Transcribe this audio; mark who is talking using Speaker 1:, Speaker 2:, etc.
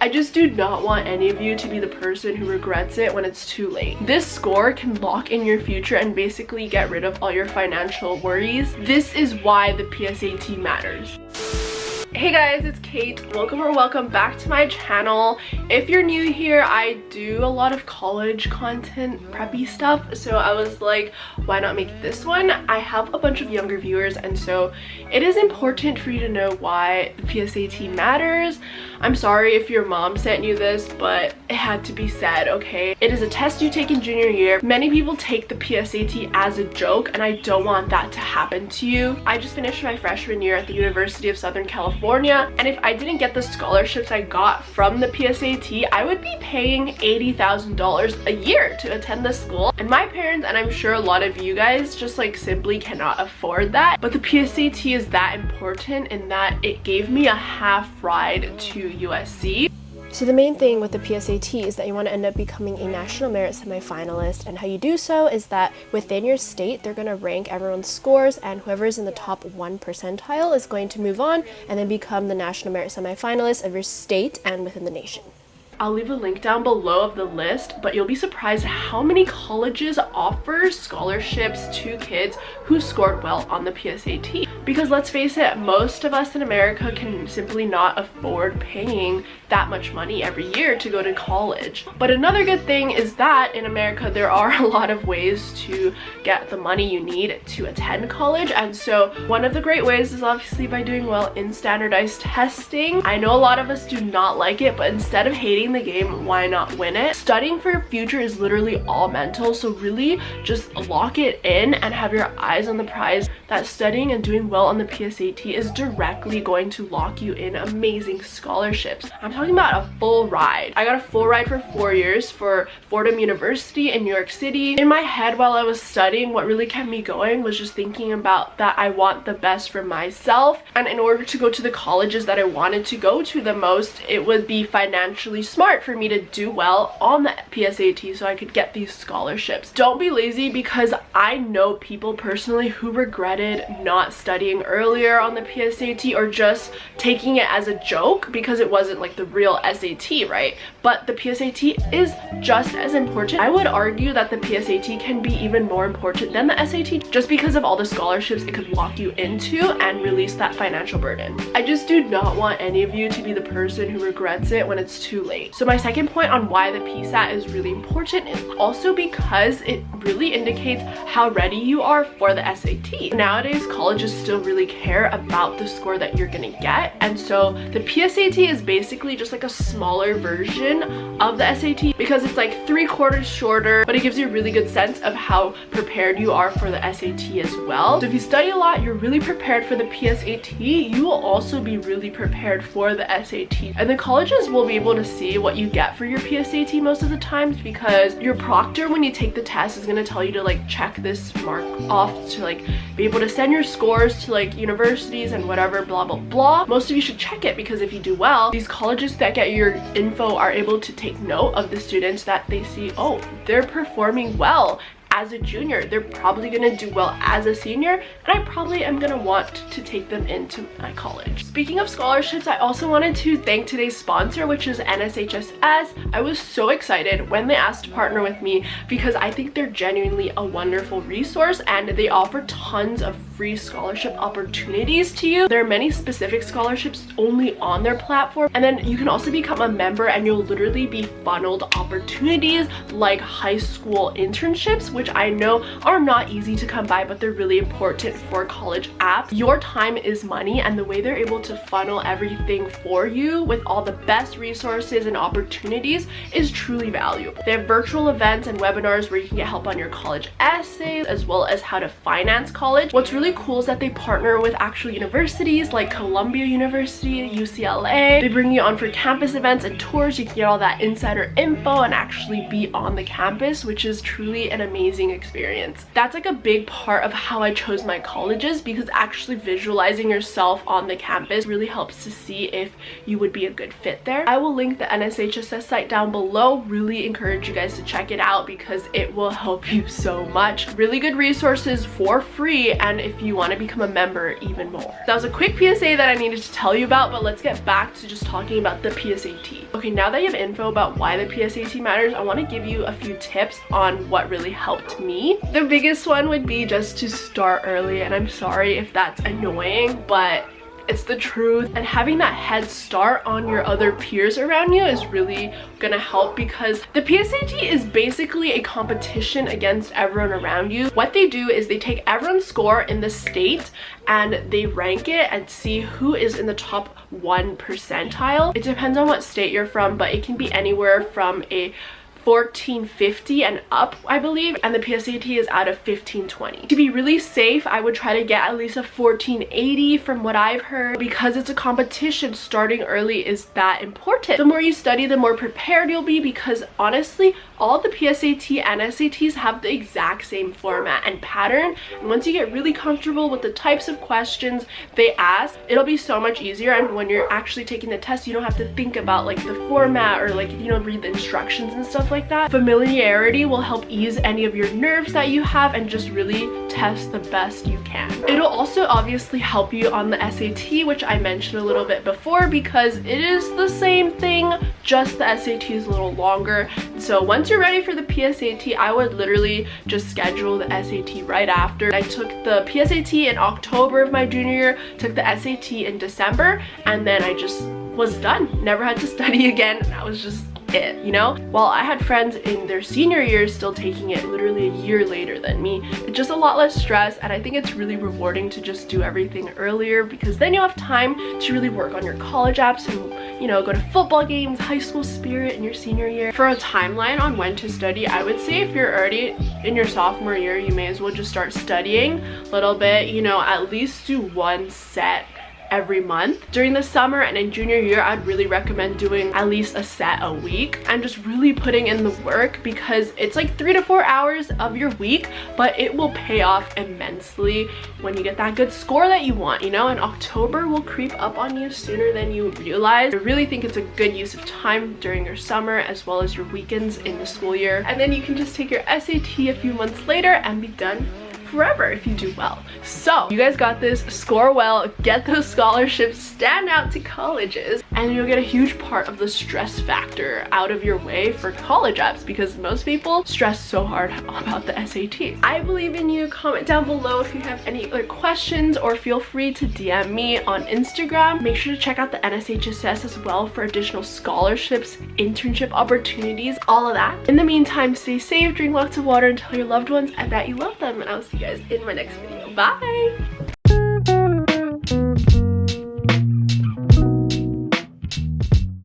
Speaker 1: I just do not want any of you to be the person who regrets it when it's too late. This score can lock in your future and basically get rid of all your financial worries. This is why the PSAT matters. Hey guys, it's Kate. Welcome or welcome back to my channel. If you're new here, I do a lot of college content, preppy stuff, so I was like, why not make this one? I have a bunch of younger viewers, and so it is important for you to know why the PSAT matters. I'm sorry if your mom sent you this, but it had to be said, okay? It is a test you take in junior year. Many people take the PSAT as a joke, and I don't want that to happen to you. I just finished my freshman year at the University of Southern California, and if I didn't get the scholarships I got from the PSAT, I would be paying $80,000 a year to attend the school. And my parents, and I'm sure a lot of you guys, just like simply cannot afford that. But the PSAT is that important in that it gave me a half ride to USC.
Speaker 2: So the main thing with the PSAT is that you want to end up becoming a national merit semifinalist, and how you do so is that within your state they're going to rank everyone's scores, and whoever is in the top 1 percentile is going to move on and then become the national merit semifinalist of your state and within the nation.
Speaker 1: I'll leave a link down below of the list, but you'll be surprised how many colleges offer scholarships to kids who scored well on the PSAT. Because let's face it, most of us in America can simply not afford paying that much money every year to go to college. But another good thing is that in America there are a lot of ways to get the money you need to attend college, and so one of the great ways is obviously by doing well in standardized testing. I know a lot of us do not like it, but instead of hating the game, why not win it? Studying for your future is literally all mental, so really just lock it in and have your eyes on the prize that studying and doing well on the PSAT is directly going to lock you in amazing scholarships. I'm talking about a full ride. I got a full ride for 4 years for Fordham University in New York City. In my head while I was studying, what really kept me going was just thinking about that I want the best for myself, and in order to go to the colleges that I wanted to go to the most, it would be financially smart for me to do well on the PSAT so I could get these scholarships. Don't be lazy, because I know people personally who regretted not studying earlier on the PSAT or just taking it as a joke because it wasn't like the real SAT, right? But the PSAT is just as important. I would argue that the PSAT can be even more important than the SAT just because of all the scholarships it could lock you into and release that financial burden. I just do not want any of you to be the person who regrets it when it's too late. So my second point on why the PSAT is really important is also because it really indicates how ready you are for the SAT. Nowadays, colleges still really care about the score that you're gonna get, and so the PSAT is basically just like a smaller version of the SAT because it's like 3/4 shorter, but it gives you a really good sense of how prepared you are for the SAT as well. So if you study a lot, you're really prepared for the PSAT, you will also be really prepared for the SAT. And the colleges will be able to see what you get for your PSAT most of the times, because your proctor, when you take the test, is going to tell you to like check this mark off to like be able to send your scores to like universities and whatever, blah blah blah. Most of you should check it, because if you do well, these colleges that get your info are able to take note of the students that they see, oh, they're performing well as a junior, they're probably gonna do well as a senior, and I probably am gonna want to take them into my college. Speaking of scholarships, I also wanted to thank today's sponsor, which is nshs. I was so excited when they asked to partner with me because I think they're genuinely a wonderful resource, and they offer tons of free scholarship opportunities to you. There are many specific scholarships only on their platform, and then you can also become a member and you'll literally be funneled opportunities like high school internships, which I know are not easy to come by, but they're really important for college apps. Your time is money, and the way they're able to funnel everything for you with all the best resources and opportunities is truly valuable. They have virtual events and webinars where you can get help on your college essays, as well as how to finance college. What's really cool is that they partner with actual universities like Columbia University, UCLA. They bring you on for campus events and tours. You can get all that insider info and actually be on the campus, which is truly an amazing experience. That's like a big part of how I chose my colleges, because actually visualizing yourself on the campus really helps to see if you would be a good fit there. I will link the NSHS site down below. Really encourage you guys to check it out because it will help you so much. Really good resources for free, and if if you want to become a member even more. That was a quick PSA that I needed to tell you about, but let's get back to just talking about the PSAT. Okay, now that you have info about why the PSAT matters, I want to give you a few tips on what really helped me. The biggest one would be just to start early, and I'm sorry if that's annoying, but it's the truth. And having that head start on your other peers around you is really gonna help, because the PSAT is basically a competition against everyone around you. What they do is they take everyone's score in the state and they rank it and see who is in the top 1 percentile. It depends on what state you're from, but it can be anywhere from a 1450 and up, I believe, and the PSAT is out of 1520. To be really safe, I would try to get at least a 1480 from what I've heard. Because it's a competition, starting early is that important. The more you study, the more prepared you'll be, because honestly, all the PSAT and SATs have the exact same format and pattern, and once you get really comfortable with the types of questions they ask, it'll be so much easier. And when you're actually taking the test, you don't have to think about like the format or like, you know, read the instructions and stuff like that. Familiarity will help ease any of your nerves that you have and just really test the best you can. It'll also obviously help you on the SAT, which I mentioned a little bit before, because it is the same thing, just the SAT is a little longer. So once you're ready for the PSAT, I would literally just schedule the SAT right after. I took the PSAT in October of my junior year, took the SAT in December, and then I just was done. Never had to study again. That was just it, you know? While I had friends in their senior years still taking it literally a year later than me. It's just a lot less stress, and I think it's really rewarding to just do everything earlier, because then you have time to really work on your college apps and, you know, go to football games, high school spirit in your senior year. For a timeline on when to study, I would say if you're already in your sophomore year, you may as well just start studying a little bit, you know, at least do 1 set every month. During the summer and in junior year, I'd really recommend doing at least a set a week and just really putting in the work, because it's like 3 to 4 hours of your week, but it will pay off immensely when you get that good score that you want, you know? And October will creep up on you sooner than you realize. I really think it's a good use of time during your summer as well as your weekends in the school year. And then you can just take your SAT a few months later and be done forever if you do well. So you guys got this. Score well, get those scholarships, stand out to colleges, and you'll get a huge part of the stress factor out of your way for college apps, because most people stress so hard about the SAT. I believe in you. Comment down below if you have any other questions, or feel free to DM me on Instagram. Make sure to check out the nshs as well for additional scholarships, internship opportunities, all of that. In the meantime, stay safe, drink lots of water, and tell your loved ones that you love them, and I'll see you guys in my next video. Bye!